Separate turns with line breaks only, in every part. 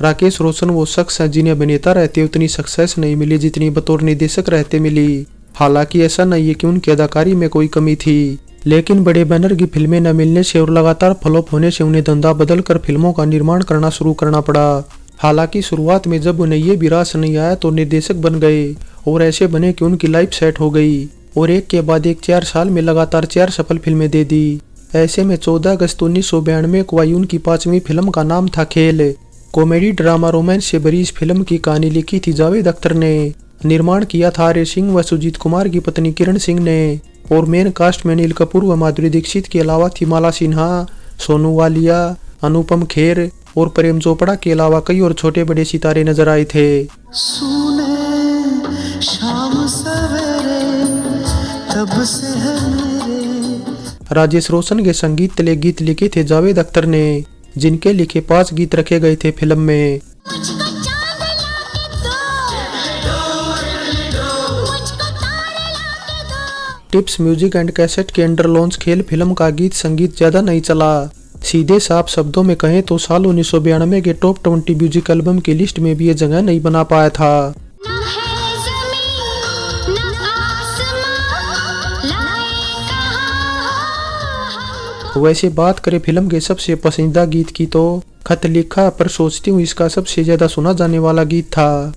राकेश रोशन वो शख्स है जिन्हें अभिनेता रहते उतनी सक्सेस नहीं मिली जितनी बतौर निर्देशक रहते मिली। हालांकि ऐसा नहीं है कि उनकी अदाकारी में कोई कमी थी, लेकिन बड़े बैनर की फिल्में न मिलने से और लगातार फ्लॉप होने से उन्हें धंधा बदल कर फिल्मों का निर्माण करना शुरू करना पड़ा। हालांकि शुरुआत में जब उन्हें ये भी रास नहीं आया तो निर्देशक बन गए और ऐसे बने कि उनकी लाइफ सेट हो गई और एक के बाद एक 4 साल में लगातार 4 सफल फिल्में दे दी। ऐसे में 14 अगस्त 1992 को आई उनकी 5वीं फिल्म का नाम था खेल। कॉमेडी ड्रामा रोमांस से भरी इस फिल्म की कहानी लिखी थी जावेद अख्तर ने, निर्माण किया था आर्य सिंह व सुजीत कुमार की पत्नी किरण सिंह ने और मेन कास्ट में अनिल कपूर व माधुरी दीक्षित के अलावा थी माला सिन्हा, सोनू वालिया, अनुपम खेर और प्रेम चोपड़ा के अलावा कई और छोटे बड़े सितारे नजर आए थे। शाम सवेरे तब से है मेरे। राजेश रोशन के संगीत तले गीत लिखे थे जावेद अख्तर ने, जिनके लिखे 5 गीत रखे गए थे फिल्म में। टिप्स म्यूजिक एंड कैसेट के अंडर लॉन्च खेल फिल्म का गीत संगीत ज्यादा नहीं चला। सीधे साफ शब्दों में कहें तो साल 1992 के टॉप 20 म्यूजिक एल्बम की लिस्ट में भी ये जगह नहीं बना पाया था। वैसे बात करें फिल्म के सबसे पसंदीदा गीत की तो खत लिखा पर सोचती हूँ इसका सबसे ज्यादा सुना जाने वाला गीत था।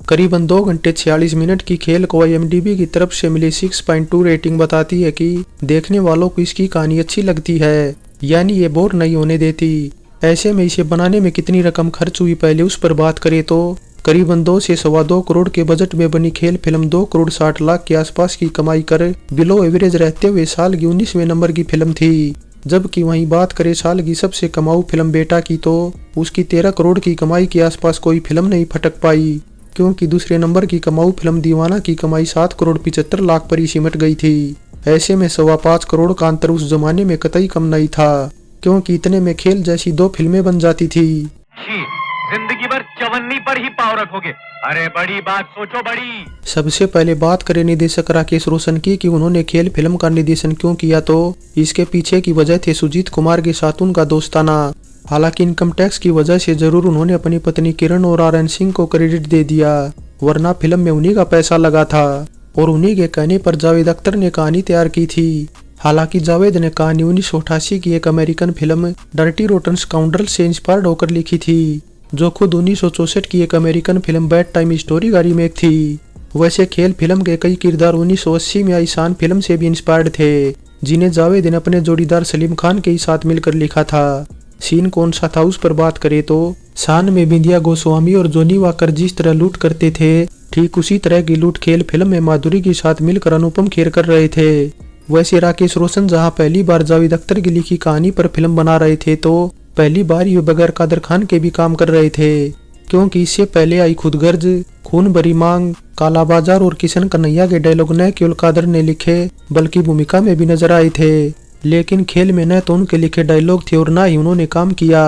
करीबन 2 घंटे 46 मिनट की खेल को IMDb की तरफ से मिली 6.2 रेटिंग बताती है कि देखने वालों को इसकी कहानी अच्छी लगती है, यानी ये बोर नहीं होने देती। ऐसे में इसे बनाने में कितनी रकम खर्च हुई पहले उस पर बात करें तो करीबन 2 से 2.25 करोड़ के बजट में बनी खेल फिल्म 2 करोड़ 60 लाख के आसपास की कमाई कर बिलो एवरेज रहते हुए साल की 19वें नंबर की फिल्म थी। जबकि वहीं बात करें साल की सबसे कमाऊ फिल्म बेटा की तो उसकी 13 करोड़ की कमाई के आसपास कोई फिल्म नहीं फटक पाई, क्योंकि दूसरे नंबर की कमाऊ फिल्म दीवाना की कमाई 7 करोड़ 75 लाख पर ही सिमट गई थी। ऐसे में 5.25 करोड़ का अंतर उस जमाने में कतई कम नहीं था, क्योंकि इतने में खेल जैसी 2 फिल्में बन जाती थी।
जिंदगी भर चवन्नी पर ही पाव रखोगे, अरे बड़ी बात सोचो बड़ी।
सबसे पहले बात करें निर्देशक राकेश रोशन की कि उन्होंने खेल फिल्म का निर्देशन क्यों किया तो इसके पीछे की वजह थे सुजीत कुमार के साथ उनका दोस्ताना। हालांकि इनकम टैक्स की वजह से जरूर उन्होंने अपनी पत्नी किरण और आर्यन सिंह को क्रेडिट दे दिया, वरना फिल्म में उन्हीं का पैसा लगा था और उन्हीं के कहने पर जावेद अख्तर ने कहानी तैयार की थी। हालांकि जावेद ने कहानी 1988 की एक American film dirty rotten scoundrel से इंस्पायर्ड होकर लिखी थी, जो खुद 1964 की एक American film bad time story का रीमेक थी। वैसे खेल फिल्म के कई किरदार 1980 में आई शान फिल्म से भी इंस्पायर्ड थे, जिन्हें जावेद ने अपने जोड़ीदार सलीम खान के ही साथ मिलकर लिखा था। सीन कौन सा था उस पर बात करें तो शान में बिंदिया गोस्वामी और जोनी वाकर जिस तरह लूट करते थे, ठीक उसी तरह की लूट खेल फिल्म में माधुरी के साथ मिलकर अनुपम खेर कर रहे थे। वैसे राकेश रोशन जहां पहली बार जावेद अख्तर की लिखी कहानी पर फिल्म बना रहे थे तो पहली बार ये बगैर कादर खान के भी काम कर रहे थे, क्योंकि इससे पहले आई खुदगर्ज, खून भरी मांग, काला बाजार और किशन कन्हैया के डायलॉग न केवल कादर ने लिखे बल्कि भूमिका में भी नजर आए थे। लेकिन खेल में न तो उनके लिखे डायलॉग थे और न ही उन्होंने काम किया,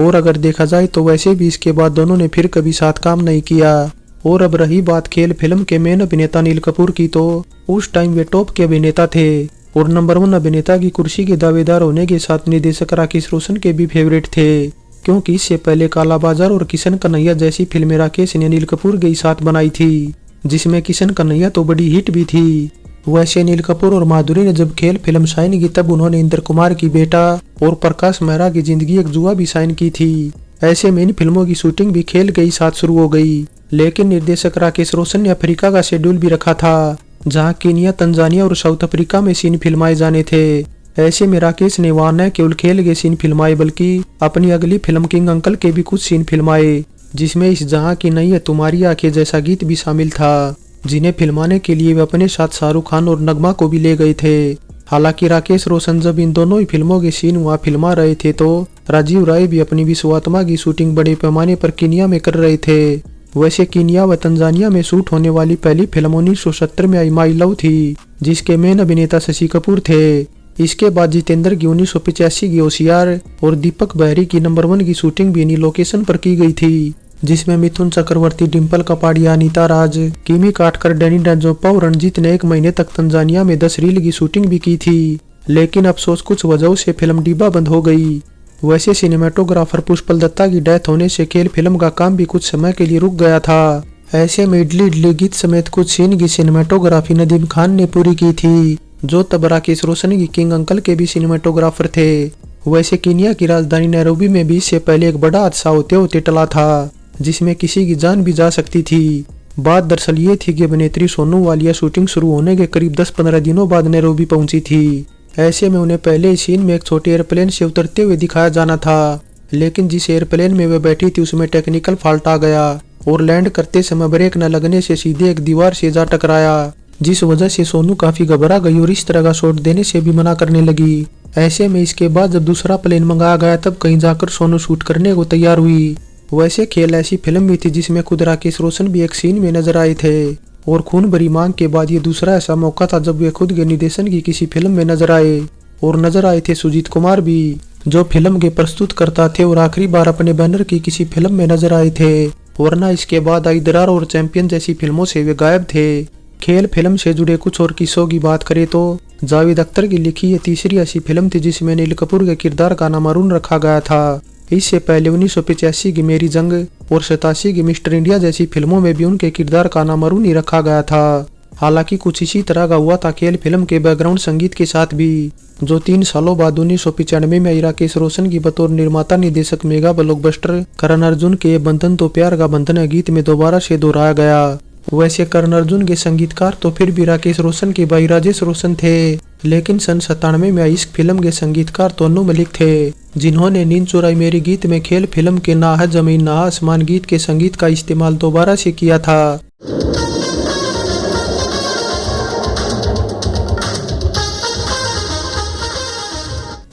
और अगर देखा जाए तो वैसे भी इसके बाद दोनों ने फिर कभी साथ काम नहीं किया। और अब रही बात खेल फिल्म के मेन अभिनेता अनिल कपूर की तो उस टाइम वे टॉप के अभिनेता थे और नंबर 1 अभिनेता की कुर्सी के दावेदार होने के साथ निर्देशक राकेश रोशन के भी फेवरेट थे, क्योंकि इससे पहले काला बाजार और किशन कन्हैया जैसी फिल्में राकेश ने अनिल कपूर के साथ बनाई थी, जिसमें किशन कन्हैया तो बड़ी हिट भी थी। वैसे अनिल कपूर और माधुरी ने जब खेल फिल्म साइन की तब उन्होंने इंद्र कुमार की बेटा और प्रकाश मेहरा की जिंदगी एक जुआ भी साइन की थी। ऐसे में इन फिल्मों की शूटिंग भी खेल के ही साथ शुरू हो गई, लेकिन निर्देशक राकेश रोशन ने अफ्रीका का शेड्यूल भी रखा था, जहां कीनिया, तंजानिया और साउथ अफ्रीका में सीन फिल्माए जाने थे। ऐसे में राकेश ने वहां न केवल खेल के सीन फिल्माए बल्कि अपनी अगली फिल्म किंग अंकल के भी कुछ सीन फिल्माए, जिसमें इस जहां की नहीं है तुम्हारी आंखें जैसा गीत भी शामिल था, जिन्हें फिल्माने के लिए वे अपने साथ शाहरुख खान और नगमा को भी ले गए थे। हालांकि राकेश रोशन जब इन दोनों ही फिल्मों के सीन वहां फिल्मा रहे थे तो राजीव राय भी अपनी विश्वात्मा की शूटिंग बड़े पैमाने पर कीनिया में कर रहे थे। वैसे कीनिया व तंजानिया में शूट होने वाली पहली फिल्म 1970 में आई माई लव थी, जिसके मेन अभिनेता शशि कपूर थे। इसके बाद जितेंद्र की 1985 की होशियार और दीपक बहरी की नंबर 1 की शूटिंग भी इन्हीं लोकेशन पर की गई थी। जिसमें मिथुन चक्रवर्ती, डिम्पल कपाड़िया, अनीता राज, किमी काटकर, डैनी डेंजोप्पा और रणजीत ने एक महीने तक तंजानिया में 10 रील की शूटिंग भी की थी, लेकिन अफसोस कुछ वजहों से फिल्म डिब्बा बंद हो गई। वैसे सिनेमेटोग्राफर पुष्पल दत्ता की डेथ होने से खेल फिल्म का काम भी कुछ समय के लिए रुक गया था। ऐसे में इडली इडली गीत समेत कुछ सीन की सिनेमेटोग्राफी नदीम खान ने पूरी की थी, जो तब राकेश रोशन की किंग अंकल के भी सिनेमेटोग्राफर थे। वैसे कीनिया की राजधानी नैरोबी में भी इससे पहले एक बड़ा हादसा होते होते टला था, जिसमें किसी की जान भी जा सकती थी। बात दरअसल ये थी कि अभिनेत्री सोनू वालिया शूटिंग शुरू होने के करीब 10-15 दिनों बाद नैरोबी पहुंची थी। ऐसे में उन्हें पहले सीन में एक छोटे एयरप्लेन से उतरते हुए दिखाया जाना था, लेकिन जिस एयरप्लेन में वे बैठी थी उसमें टेक्निकल फॉल्ट आ गया और लैंड करते समय ब्रेक न लगने से सीधे एक दीवार से जा टकराया, जिस वजह से सोनू काफी घबरा गई और इस तरह का शॉट देने से भी मना करने लगी। ऐसे में इसके बाद जब दूसरा प्लेन मंगाया गया तब कहीं जाकर सोनू शूट करने को तैयार हुई। वैसे खेल ऐसी फिल्म भी थी जिसमें खुद राकेश रोशन भी एक सीन में नजर आए थे और खून भरी मांग के बाद ये दूसरा ऐसा मौका था जब वे खुद के निर्देशन की किसी फिल्म में नजर आए। और नजर आए थे सुजीत कुमार भी, जो फिल्म के प्रस्तुतकर्ता थे और आखिरी बार अपने बैनर की किसी फिल्म में नजर आए थे, वरना इसके बाद आई दरार और चैंपियन जैसी फिल्मों से वे गायब थे। खेल फिल्म से जुड़े कुछ और किस्सों की बात करें तो जावेद अख्तर की लिखी ये तीसरी ऐसी फिल्म थी जिसमें अनिल कपूर के किरदार का नाम अरुण रखा गया था। इससे पहले 1985 की मेरी जंग और 87 की मिस्टर इंडिया जैसी फिल्मों में भी उनके किरदार का नाम अरुण ही रखा गया था। हालांकि कुछ इसी तरह का हुआ था खेल फिल्म के बैकग्राउंड संगीत के साथ भी, जो 3 सालों बाद 1995 में राकेश रोशन की बतौर निर्माता निर्देशक मेगा ब्लॉकबस्टर करण अर्जुन के बंधन तो प्यार का बंधन है गीत में दोबारा से दोहराया गया। वैसे करण अर्जुन के संगीतकार तो फिर भी राकेश रोशन के भाई राजेश रोशन थे, लेकिन सन 97 में इस फिल्म के संगीतकार तो अनु मलिक थे, जिन्होंने नींद चुराई मेरी गीत में खेल फिल्म के ना है जमीन ना आसमान गीत के संगीत का इस्तेमाल दोबारा से किया था।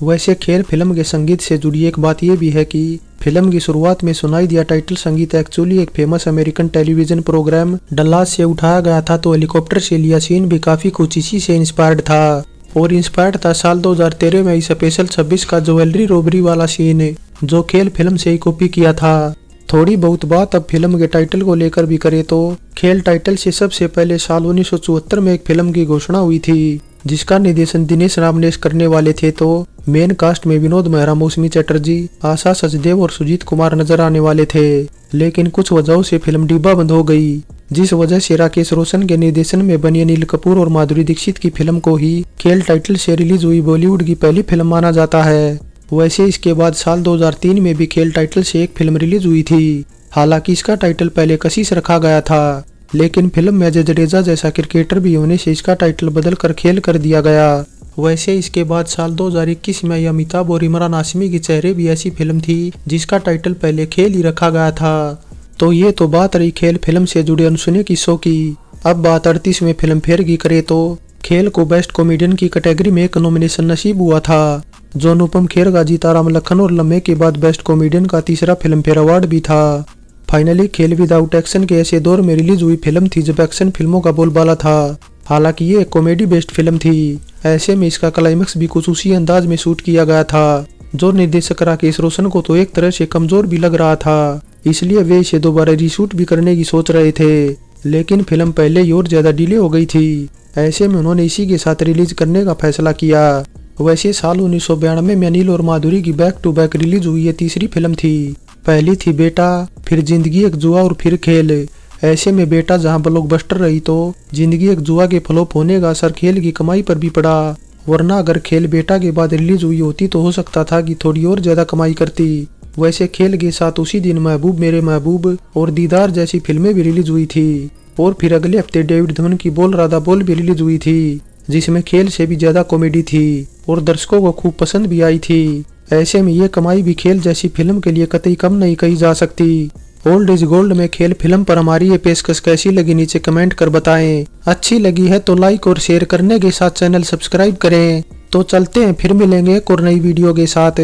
वैसे खेल फिल्म के संगीत से जुड़ी एक बात यह भी है कि फिल्म की शुरुआत में सुनाई दिया टाइटल संगीत एक्चुअली एक famous American television programme Dallas से उठाया गया था, तो हेलीकॉप्टर से लिया सीन भी काफी कुछ इसी से इंस्पायर्ड था। और इंस्पायर्ड था साल 2013 में स्पेशल 26 का ज्वेलरी रोबरी वाला सीन, जो खेल फिल्म से ही कॉपी किया था। थोड़ी बहुत बात अब फिल्म के टाइटल को लेकर भी करे तो खेल टाइटल से सबसे पहले साल 1974 में एक फिल्म की घोषणा हुई थी, जिसका निर्देशन दिनेश रामनेश करने वाले थे। तो मेन कास्ट में विनोद मेहरा, मौसमी चटर्जी, आशा सचदेव और सुजीत कुमार नजर आने वाले थे, लेकिन कुछ वजहों से फिल्म डिब्बा बंद हो गई, जिस वजह से राकेश रोशन के निर्देशन में बनी अनिल कपूर और माधुरी दीक्षित की फिल्म को ही खेल टाइटल से रिलीज हुई बॉलीवुड की पहली फिल्म माना जाता है। वैसे इसके बाद साल 2003 में भी खेल टाइटल से एक फिल्म रिलीज हुई थी। हालांकि इसका टाइटल पहले कशिश रखा गया था, लेकिन फिल्म में अजय जडेजा जैसा क्रिकेटर भी होने से इसका टाइटल बदल कर खेल कर दिया गया। वैसे इसके बाद साल 2021 में अमिताभ और इमरान हाशमी की चेहरे भी ऐसी फिल्म थी जिसका टाइटल पहले खेल ही रखा गया था। तो ये तो बात रही खेल फिल्म से जुड़े अनसुने किस्सों की। अब बात 38वें फिल्म फेयर की करे तो खेल को बेस्ट कॉमेडियन की कैटेगरी में एक नॉमिनेशन नसीब हुआ था, जो अनुपम खेर का जीता राम लखन और लम्हे के बाद बेस्ट कॉमेडियन का तीसरा फिल्म फेयर अवार्ड भी था। फाइनली खेल विदाउट एक्शन के ऐसे दौर में रिलीज हुई फिल्म थी जब एक्शन फिल्मों का बोलबाला था। हालांकि ये एक कॉमेडी बेस्ड फिल्म थी। ऐसे में इसका क्लाइमेक्स भी कुछ उसी अंदाज में शूट किया गया था, जो निर्देशक राकेश रोशन को तो एक तरह से कमजोर भी लग रहा था, इसलिए वे इसे दोबारा रीशूट भी करने की सोच रहे थे, लेकिन फिल्म पहले ही और ज्यादा डिले हो गई थी। ऐसे में उन्होंने इसी के साथ रिलीज करने का फैसला किया। वैसे साल 1992 में अनिल और माधुरी की बैक टू बैक रिलीज हुई ये तीसरी फिल्म थी। पहली थी बेटा, फिर जिंदगी एक जुआ और फिर खेल। ऐसे में बेटा जहां ब्लॉकबस्टर रही तो जिंदगी एक जुआ के फ्लॉप होने का असर खेल की कमाई पर भी पड़ा, वरना अगर खेल बेटा के बाद रिलीज हुई होती तो हो सकता था कि थोड़ी और ज्यादा कमाई करती। वैसे खेल के साथ उसी दिन महबूब मेरे महबूब और दीदार जैसी फिल्में भी रिलीज हुई थी, और फिर अगले हफ्ते डेविड धवन की बोल राधा बोल भी रिलीज हुई थी, जिसमें खेल से भी ज्यादा कॉमेडी थी और दर्शकों को खूब पसंद भी आई थी। ऐसे में ये कमाई भी खेल जैसी फिल्म के लिए कतई कम नहीं कही जा सकती। ओल्ड इज गोल्ड में खेल फिल्म पर हमारी ये पेशकश कैसी लगी नीचे कमेंट कर बताएं। अच्छी लगी है तो लाइक और शेयर करने के साथ चैनल सब्सक्राइब करें। तो चलते हैं, फिर मिलेंगे एक और नई वीडियो के साथ।